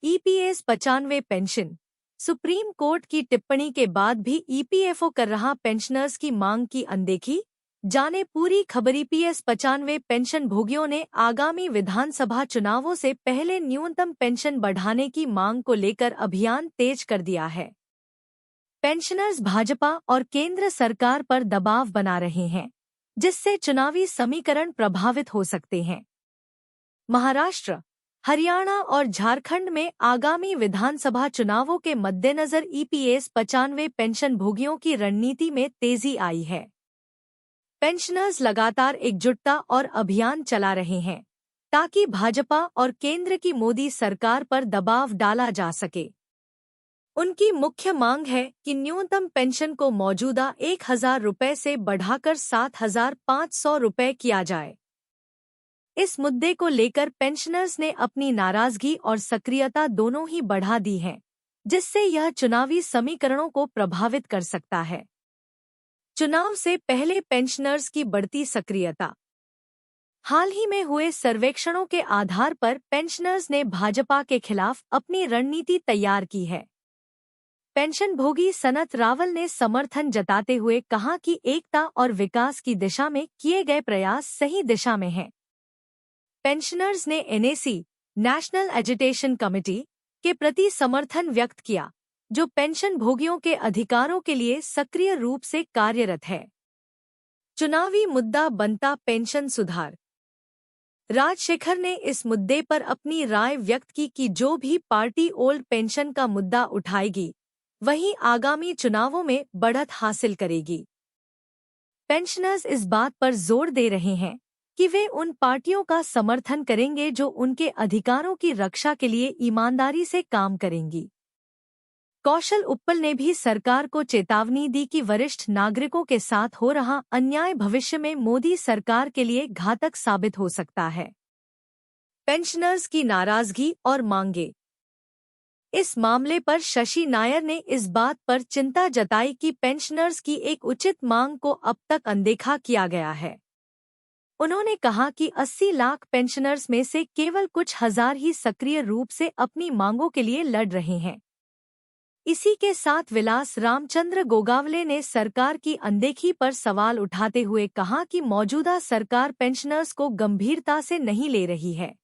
EPS 95 pension. Supreme court की टिप्पणी के बाद भी ईपीएफओ कर रहा पेंशनर्स की मांग की अनदेखी। जाने पूरी खबर। ईपीएस 95 पेंशन भोगियों ने आगामी विधानसभा चुनावों से पहले न्यूनतम पेंशन बढ़ाने की मांग को लेकर अभियान तेज कर दिया है। पेंशनर्स भाजपा और केंद्र सरकार पर दबाव बना रहे हैं, जिससे चुनावी समीकरण प्रभावित हो सकते हैं। महाराष्ट्र, हरियाणा और झारखंड में आगामी विधानसभा चुनावों के मद्देनजर ईपीएस 95 पेंशन भोगियों की रणनीति में तेजी आई है। पेंशनर्स लगातार एकजुटता और अभियान चला रहे हैं ताकि भाजपा और केंद्र की मोदी सरकार पर दबाव डाला जा सके। उनकी मुख्य मांग है कि न्यूनतम पेंशन को मौजूदा 1,000 रुपये से बढ़ाकर 7,500 रुपये किया जाए। इस मुद्दे को लेकर पेंशनर्स ने अपनी नाराजगी और सक्रियता दोनों ही बढ़ा दी है, जिससे यह चुनावी समीकरणों को प्रभावित कर सकता है। चुनाव से पहले पेंशनर्स की बढ़ती सक्रियता। हाल ही में हुए सर्वेक्षणों के आधार पर पेंशनर्स ने भाजपा के खिलाफ अपनी रणनीति तैयार की है। पेंशन भोगी सनत रावल ने समर्थन जताते हुए कहा कि एकता और विकास की दिशा में किए गए प्रयास सही दिशा में हैं। पेंशनर्स ने एनएसी, नेशनल एजुटेशन कमेटी के प्रति समर्थन व्यक्त किया, जो पेंशन भोगियों के अधिकारों के लिए सक्रिय रूप से कार्यरत है। चुनावी मुद्दा बनता पेंशन सुधार। राजशेखर ने इस मुद्दे पर अपनी राय व्यक्त की कि जो भी पार्टी ओल्ड पेंशन का मुद्दा उठाएगी, वही आगामी चुनावों में बढ़त हासिल करेगी। पेंशनर्स इस बात पर जोर दे रहे हैं कि वे उन पार्टियों का समर्थन करेंगे जो उनके अधिकारों की रक्षा के लिए ईमानदारी से काम करेंगी। कौशल उप्पल ने भी सरकार को चेतावनी दी कि वरिष्ठ नागरिकों के साथ हो रहा अन्याय भविष्य में मोदी सरकार के लिए घातक साबित हो सकता है। पेंशनर्स की नाराजगी और मांगे। इस मामले पर शशि नायर ने इस बात पर चिंता जताई कि पेंशनर्स की एक उचित मांग को अब तक अनदेखा किया गया है। उन्होंने कहा कि 80 लाख पेंशनर्स में से केवल कुछ हजार ही सक्रिय रूप से अपनी मांगों के लिए लड़ रहे हैं। इसी के साथ विलास रामचंद्र गोगावले ने सरकार की अनदेखी पर सवाल उठाते हुए कहा कि मौजूदा सरकार पेंशनर्स को गंभीरता से नहीं ले रही है।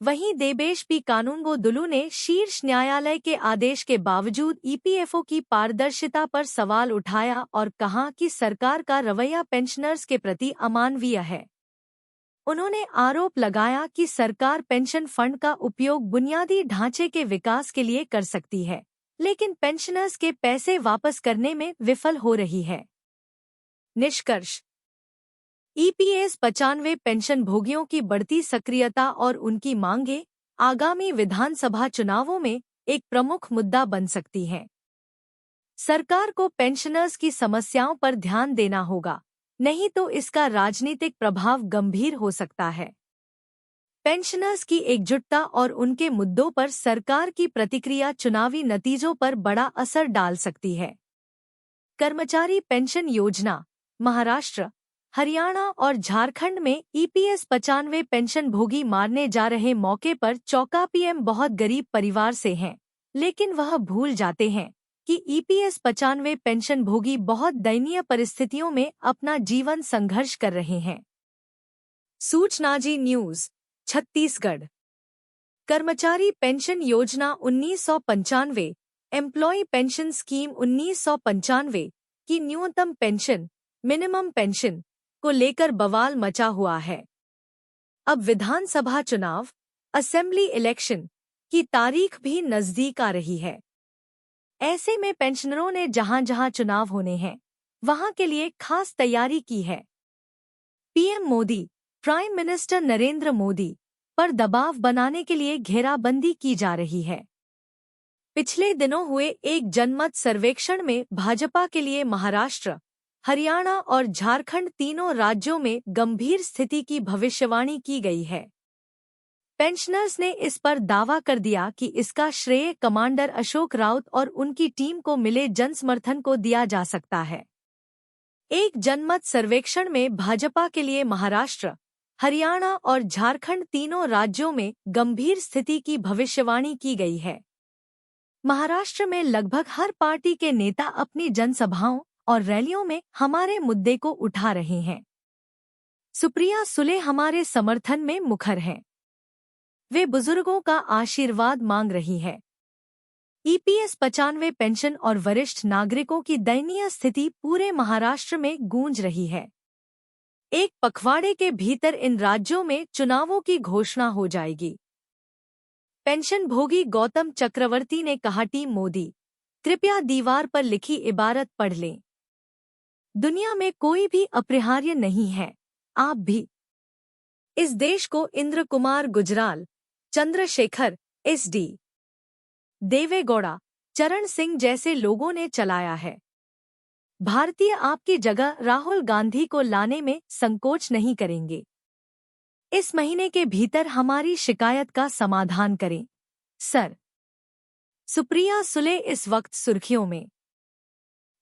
वहीं देबेश पी कानूनगो-दुलु ने शीर्ष न्यायालय के आदेश के बावजूद ईपीएफओ की पारदर्शिता पर सवाल उठाया और कहा कि सरकार का रवैया पेंशनर्स के प्रति अमानवीय है। उन्होंने आरोप लगाया कि सरकार पेंशन फंड का उपयोग बुनियादी ढांचे के विकास के लिए कर सकती है, लेकिन पेंशनर्स के पैसे वापस करने में विफल हो रही है। निष्कर्ष। ईपीएस 95 पेंशन भोगियों की बढ़ती सक्रियता और उनकी मांगें आगामी विधानसभा चुनावों में एक प्रमुख मुद्दा बन सकती हैं। सरकार को पेंशनर्स की समस्याओं पर ध्यान देना होगा, नहीं तो इसका राजनीतिक प्रभाव गंभीर हो सकता है। पेंशनर्स की एकजुटता और उनके मुद्दों पर सरकार की प्रतिक्रिया चुनावी नतीजों पर बड़ा असर डाल सकती है। कर्मचारी पेंशन योजना। महाराष्ट्र, हरियाणा और झारखंड में ईपीएस 95 पेंशन भोगी मारने जा रहे मौके पर चौंका। पीएम बहुत गरीब परिवार से हैं, लेकिन वह भूल जाते हैं कि ईपीएस 95 पेंशन भोगी बहुत दयनीय परिस्थितियों में अपना जीवन संघर्ष कर रहे हैं। सूचनाजी न्यूज, छत्तीसगढ़। कर्मचारी पेंशन योजना 1995, एम्प्लॉय पेंशन स्कीम 1995 की न्यूनतम पेंशन, मिनिमम पेंशन को लेकर बवाल मचा हुआ है। अब विधानसभा चुनाव, असेंबली इलेक्शन की तारीख भी नजदीक आ रही है। ऐसे में पेंशनरों ने जहां-जहां चुनाव होने हैं, वहां के लिए खास तैयारी की है। PM Modi, prime minister Narendra Modi पर दबाव बनाने के लिए घेराबंदी की जा रही है। पिछले दिनों हुए एक जनमत सर्वेक्षण में भाजपा के लिए महाराष्ट्र, हरियाणा और झारखंड तीनों राज्यों में गंभीर स्थिति की भविष्यवाणी की गई है। पेंशनर्स ने इस पर दावा कर दिया कि इसका श्रेय कमांडर अशोक राउत और उनकी टीम को मिले जनसमर्थन को दिया जा सकता है। एक जनमत सर्वेक्षण में भाजपा के लिए महाराष्ट्र, हरियाणा और झारखंड तीनों राज्यों में गंभीर स्थिति की भविष्यवाणी की गई है। महाराष्ट्र में लगभग हर पार्टी के नेता अपनी जनसभाओं और रैलियों में हमारे मुद्दे को उठा रहे हैं। सुप्रिया सुले हमारे समर्थन में मुखर हैं। वे बुजुर्गों का आशीर्वाद मांग रही है। ईपीएस 95 पेंशन और वरिष्ठ नागरिकों की दयनीय स्थिति पूरे महाराष्ट्र में गूंज रही है। एक पखवाड़े के भीतर इन राज्यों में चुनावों की घोषणा हो जाएगी। पेंशन भोगी गौतम चक्रवर्ती ने कहा, टीम मोदी, कृपया दीवार पर लिखी इबारत पढ़ लें। दुनिया में कोई भी अपरिहार्य नहीं है, आप भी। इस देश को इंद्र कुमार गुजराल, चंद्रशेखर एस.डी. देवेगौड़ा, चरण सिंह जैसे लोगों ने चलाया है। भारतीय आपकी जगह राहुल गांधी को लाने में संकोच नहीं करेंगे। इस महीने के भीतर हमारी शिकायत का समाधान करें, सर। सुप्रिया सुले इस वक्त सुर्खियों में।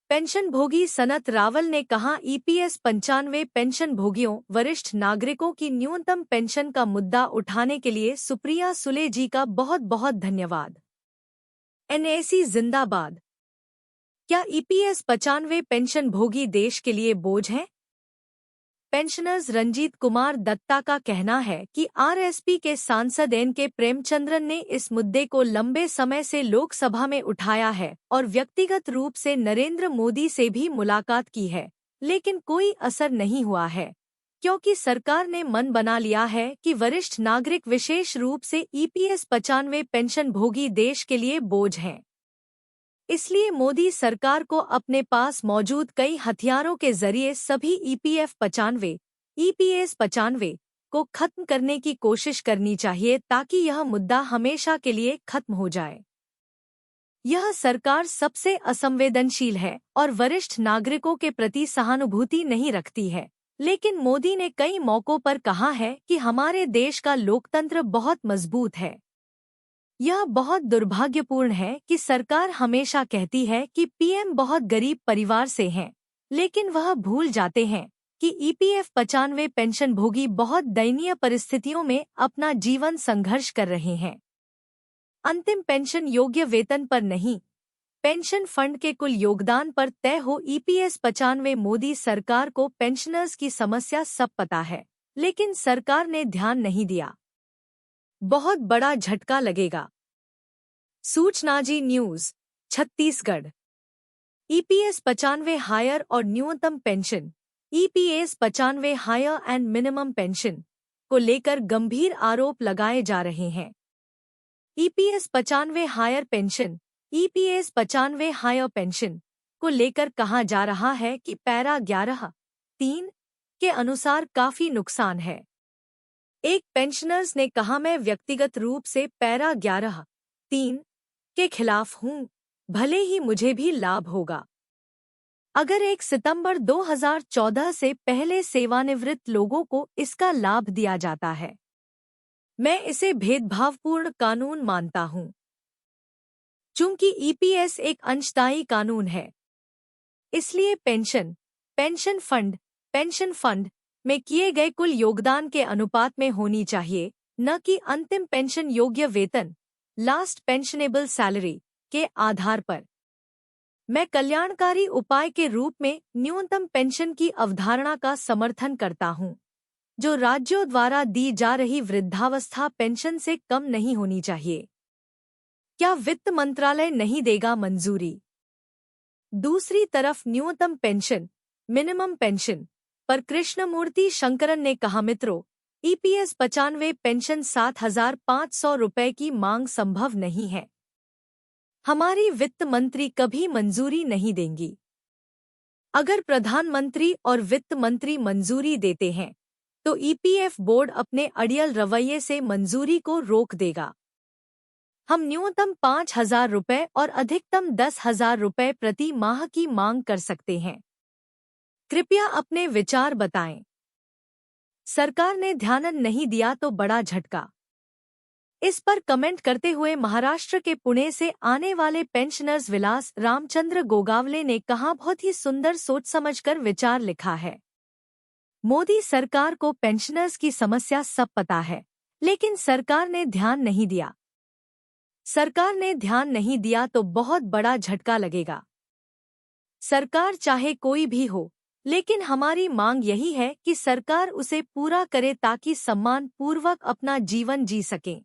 पेंशन भोगी सनत रावल ने कहा, ईपीएस 95 पेंशन भोगियों वरिष्ठ नागरिकों की न्यूनतम पेंशन का मुद्दा उठाने के लिए सुप्रिया सुले जी का बहुत बहुत धन्यवाद। एनएसी जिंदाबाद। क्या ईपीएस 95 पेंशन भोगी देश के लिए बोझ हैं? पेंशनर्स रंजीत कुमार दत्ता का कहना है कि आरएसपी के सांसद एन.के. प्रेमचंद्रन ने इस मुद्दे को लंबे समय से लोकसभा में उठाया है और व्यक्तिगत रूप से नरेंद्र मोदी से भी मुलाकात की है, लेकिन कोई असर नहीं हुआ है, क्योंकि सरकार ने मन बना लिया है कि वरिष्ठ नागरिक विशेष रूप से ईपीएस 95 पेंशन भोगी देश के लिए बोझ हैं। इसलिए मोदी सरकार को अपने पास मौजूद कई हथियारों के जरिए सभी ईपीएस 95 को खत्म करने की कोशिश करनी चाहिए, ताकि यह मुद्दा हमेशा के लिए खत्म हो जाए। यह सरकार सबसे असंवेदनशील है और वरिष्ठ नागरिकों के प्रति सहानुभूति नहीं रखती है, लेकिन मोदी ने कई मौकों पर कहा है कि हमारे देश का लोकतंत्र बहुत मजबूत है। यह बहुत दुर्भाग्यपूर्ण है कि सरकार हमेशा कहती है कि पीएम बहुत गरीब परिवार से हैं, लेकिन वह भूल जाते हैं कि ईपीएस 95 पेंशन भोगी बहुत दयनीय परिस्थितियों में अपना जीवन संघर्ष कर रहे हैं। अंतिम पेंशन योग्य वेतन पर नहीं, पेंशन फंड के कुल योगदान पर तय हो ईपीएस 95। मोदी सरकार को पेंशनर्स की समस्या सब पता है, लेकिन सरकार ने ध्यान नहीं दिया। बहुत बड़ा झटका लगेगा। सूचनाजी न्यूज, छत्तीसगढ़। ईपीएस 95 हायर और न्यूनतम pension, EPS 95 higher and minimum pension को लेकर गंभीर आरोप लगाए जा रहे हैं। EPS 95 higher pension, EPS 95 higher pension को लेकर कहा जा रहा है कि पैरा 11(3) के अनुसार काफी नुकसान है। एक पेंशनर्स ने कहा, मैं व्यक्तिगत रूप से पैरा 11(3) के खिलाफ हूं, भले ही मुझे भी लाभ होगा अगर 1 सितंबर 2014 से पहले सेवानिवृत्त लोगों को इसका लाभ दिया जाता है। मैं इसे भेदभावपूर्ण कानून मानता हूं। चूंकि ईपीएस एक अंशदायी कानून है, इसलिए पेंशन फंड में किए गए कुल योगदान के अनुपात में होनी चाहिए, न कि अंतिम पेंशन योग्य वेतन लास्ट पेंशनेबल सैलरी के आधार पर। मैं कल्याणकारी उपाय के रूप में न्यूनतम पेंशन की अवधारणा का समर्थन करता हूं, जो राज्यों द्वारा दी जा रही वृद्धावस्था पेंशन से कम नहीं होनी चाहिए। क्या वित्त मंत्रालय नहीं देगा मंजूरी? दूसरी तरफ न्यूनतम पेंशन, मिनिमम पेंशन पर कृष्णमूर्ति शंकरन ने कहा, मित्रों, ईपीएस 95 पेंशन 7,500 रुपए की मांग संभव नहीं है। हमारी वित्त मंत्री कभी मंजूरी नहीं देंगी। अगर प्रधानमंत्री और वित्त मंत्री मंजूरी देते हैं, तो ईपीएफ बोर्ड अपने अड़ियल रवैये से मंजूरी को रोक देगा। हम न्यूनतम 5,000 रुपए और अधिकतम 10,000 रुपए प्रति माह की मांग कर सकते हैं। कृपया अपने विचार बताएं। सरकार ने ध्यान नहीं दिया तो बड़ा झटका। इस पर कमेंट करते हुए महाराष्ट्र के पुणे से आने वाले पेंशनर्स विलास रामचंद्र गोगावले ने कहा, बहुत ही सुंदर सोच समझकर विचार लिखा है। मोदी सरकार को पेंशनर्स की समस्या सब पता है, लेकिन सरकार ने ध्यान नहीं दिया। सरकार ने ध्यान नहीं दिया तो बहुत बड़ा झटका लगेगा। सरकार चाहे कोई भी हो, लेकिन हमारी मांग यही है कि सरकार उसे पूरा करे ताकि सम्मान पूर्वक अपना जीवन जी सकें।